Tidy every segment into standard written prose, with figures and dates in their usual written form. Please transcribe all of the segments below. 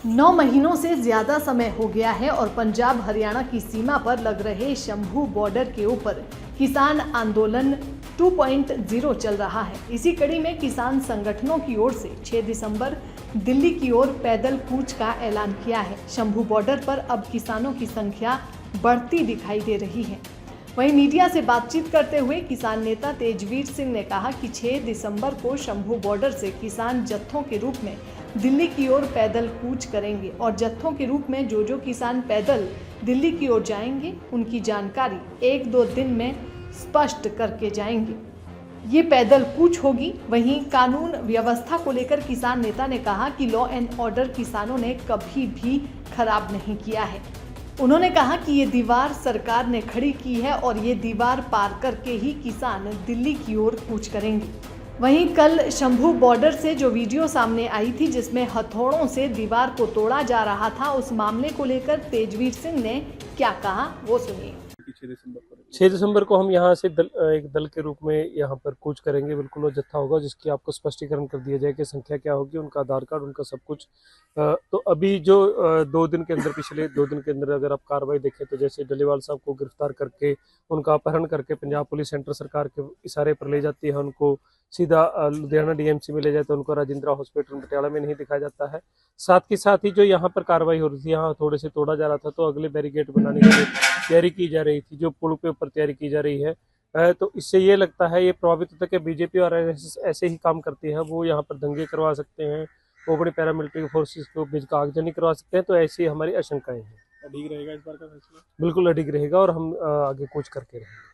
9 महीनों से ज्यादा समय हो गया है और पंजाब हरियाणा की सीमा पर लग रहे शंभू बॉर्डर के ऊपर किसान आंदोलन 2.0 चल रहा है। इसी कड़ी में किसान संगठनों की ओर से 6 दिसंबर दिल्ली की ओर पैदल कूच का ऐलान किया है। शंभू बॉर्डर पर अब किसानों की संख्या बढ़ती दिखाई दे रही है। वहीं मीडिया से बातचीत करते हुए किसान नेता तेजवीर सिंह ने कहा कि 6 दिसंबर को शंभू बॉर्डर से किसान जत्थों के रूप में दिल्ली की ओर पैदल कूच करेंगे और जत्थों के रूप में जो किसान पैदल दिल्ली की ओर जाएंगे उनकी जानकारी 1-2 दिन में स्पष्ट करके जाएंगे। ये पैदल कूच होगी। वहीं कानून व्यवस्था को लेकर किसान नेता ने कहा कि लॉ एंड ऑर्डर किसानों ने कभी भी खराब नहीं किया है। उन्होंने कहा कि ये दीवार सरकार ने खड़ी की है और ये दीवार पार करके ही किसान दिल्ली की ओर कूच करेंगे। वहीं कल शंभू बॉर्डर से जो वीडियो सामने आई थी जिसमें हथौड़ों से दीवार को तोड़ा जा रहा था, उस मामले को लेकर तेजवीर सिंह ने क्या कहा वो सुनिए। 6 दिसंबर को हम यहाँ से एक दल के रूप में यहाँ पर कूच करेंगे। बिल्कुल वो जत्था होगा जिसकी आपको स्पष्टीकरण कर दिया जाए कि संख्या क्या होगी, उनका आधार कार्ड, उनका सब कुछ। तो अभी जो 2 दिन के अंदर, पिछले 2 दिन के अंदर अगर आप कार्रवाई देखें तो जैसे डलीवाल साहब को गिरफ्तार करके उनका अपहरण करके पंजाब पुलिस सेंटर सरकार के इशारे पर ले जाती है, उनको सीधा लुधियाना डीएमसी में ले जाते हैं, उनको राजेंद्रा हॉस्पिटल पटियाला में नहीं दिखाया जाता है। साथ के साथ ही जो यहाँ पर कार्रवाई हो रही थी, यहाँ थोड़े से तोड़ा जा रहा था तो अगले बैरिकेड बनाने के लिए तैयारी की जा रही थी, जो पुल के ऊपर तैयारी की जा रही है। तो इससे ये लगता है, ये प्रभावित होता है कि बीजेपी और आरएसएस ऐसे ही काम करती है। वो यहाँ पर दंगे करवा सकते हैं, वो बड़ी पैरामिलिट्री फोर्सेस को बीच का आगजनी करवा सकते हैं। तो ऐसी हमारी आशंकाएं हैं। अडिग रहेगा इस बार का फैसला? बिल्कुल अडिग रहेगा और हम आगे कूच करके रहेंगे।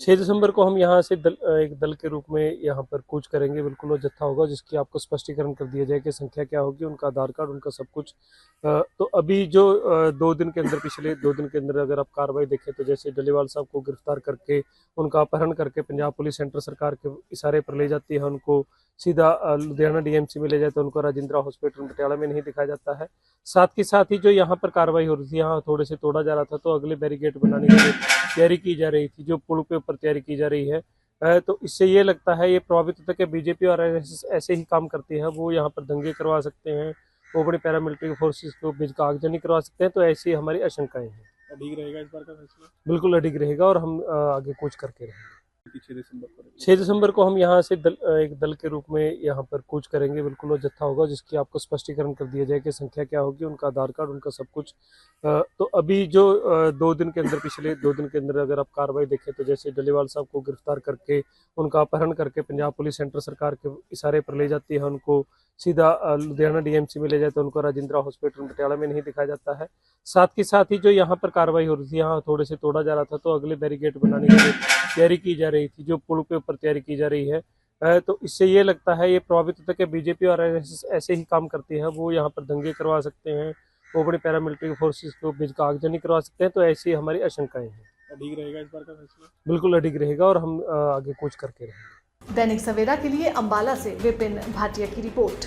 6 दिसंबर को हम यहाँ से एक दल के रूप में यहाँ पर कूच करेंगे। बिल्कुल वो जत्था होगा जिसकी आपको स्पष्टीकरण कर दिया जाए कि संख्या क्या होगी, उनका आधार कार्ड, उनका सब कुछ। तो अभी जो 2 दिन के अंदर, पिछले 2 दिन के अंदर अगर आप कार्रवाई देखें तो जैसे डलीवाल साहब को गिरफ्तार करके उनका अपहरण करके पंजाब पुलिस सेंटर सरकार के इशारे पर ले जाती है, उनको सीधा लुधियाना डीएमसी में ले जाते हैं, उनको राजेंद्रा हॉस्पिटल पटियाला में नहीं दिखाया जाता है। साथ के साथ ही जो यहाँ पर कार्रवाई हो रही थी, यहाँ थोड़े से तोड़ा जा रहा था तो अगले बैरिकेड बनाने के लिए तैयारी की जा रही थी, जो पुल के ऊपर तैयारी की जा रही है। तो इससे ये लगता है, ये प्रभावित होता है कि बीजेपी और आरएसएस ऐसे ही काम करती है। वो यहाँ पर दंगे करवा सकते हैं, वो बड़ी पैरामिलिट्री फोर्सेस को बीच का आगजनी करवा सकते हैं। तो ऐसी हमारी आशंकाएं हैं। अडिग रहेगा इस बार का फैसला? बिल्कुल अडिग रहेगा और हम आगे कूच करके रहेंगे। 6 दिसंबर को हम यहाँ से एक दल के रूप में यहाँ पर कूच करेंगे। बिल्कुल वो जत्था होगा जिसकी आपको स्पष्टीकरण कर दिया जाए कि संख्या क्या होगी, उनका आधार कार्ड, उनका सब कुछ। तो अभी जो 2 दिन के अंदर, पिछले 2 दिन के अंदर अगर आप कार्रवाई देखें तो जैसे डलीवाल साहब को गिरफ्तार करके उनका अपहरण करके पंजाब पुलिस सेंटर सरकार के इशारे पर ले जाती है, उनको सीधा लुधियाना डीएमसी में ले जाते हैं, उनको राजेंद्रा हॉस्पिटल पटियाला में नहीं दिखाया जाता है। साथ के साथ ही जो यहाँ पर कार्रवाई हो रही थी, यहाँ थोड़े से तोड़ा जा रहा था तो अगले बैरिकेड बनाने के लिए तैयारी की जा रही थी, जो पुल के ऊपर तैयारी की जा रही है। तो इससे ये लगता है, ये प्रभावित होता है कि बीजेपी और आरएसएस ऐसे ही काम करती है। वो यहाँ पर दंगे करवा सकते हैं, वो बड़ी पैरामिलिट्री फोर्सेस को बीच का आगजनी करवा सकते हैं। तो ऐसी हमारी आशंकाएं हैं। अडिग रहेगा इस बार का फैसला? बिल्कुल अडिग रहेगा और हम आगे कूच करके रहेंगे। दैनिक सवेरा के लिए अंबाला से विपिन भाटिया की रिपोर्ट।